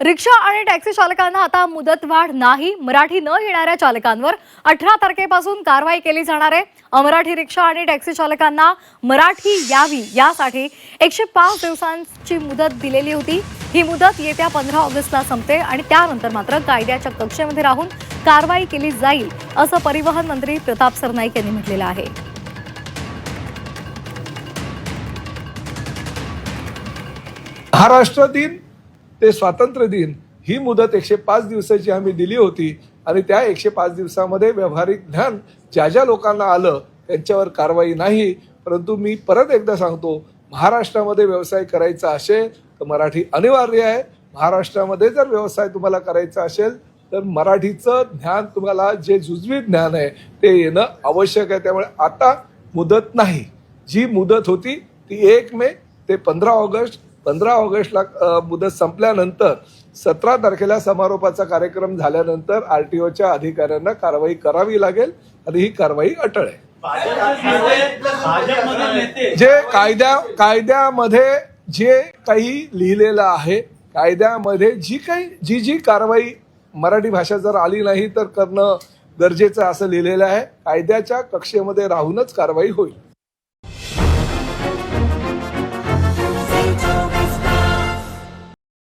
रिक्षा आणि टॅक्सी चालकांना आता मुदतवाढ नाही. मराठी न येणाऱ्या चालकांवर 18 तारखेपासून कारवाई केली जाणार आहे. अमराठी रिक्षा आणि टॅक्सी चालकांना मराठी यावी यासाठी 105 दिवसांची मुदत दिलेली होती. ही मुदत येत्या 15 ऑगस्टला संपते आणि त्यानंतर मात्र कायद्याच्या कक्षेमध्ये राहून कारवाई केली जाईल, असं परिवहन मंत्री प्रताप सरनाईक यांनी म्हटलेलं आहे. महाराष्ट्र दिन ते स्वातंत्र्य दिन ही मुदत 105 दिवसाची आम्ही दिली होती आणि त्या 105 दिवसामध्ये व्यावहारिक ज्ञान ज्या ज्या लोकांना आलं त्यांच्यावर कारवाई नाही. परंतु मी परत एकदा सांगतो, महाराष्ट्रामध्ये व्यवसाय करायचा असेल तर मराठी अनिवार्य आहे. महाराष्ट्रामध्ये जर व्यवसाय तुम्हाला करायचा असेल तर मराठीचं ज्ञान, तुम्हाला जे जुजवी ज्ञान आहे ते येणं आवश्यक आहे. त्यामुळे आता मुदत नाही, जी मुदत होती ती 1 मे ते 15 ऑगस्ट. 15 ऑगस्टला मुदत संपल्यानंतर 17 तारखेला समारोपाचा कार्यक्रम झाल्यानंतर RTOच्या अधिकाऱ्यांना कारवाई करावी लागेल आणि ही कारवाई अटळ आहे. जे कायद्यामध्ये जे काही लिहिलेलं आहे, कायद्यामध्ये जी कारवाई मराठी भाषा जर आली नाही तर करणं गरजेचं असं लिहिलेलं आहे. कायद्याच्या कक्षेमध्ये राहूनच कारवाई होईल.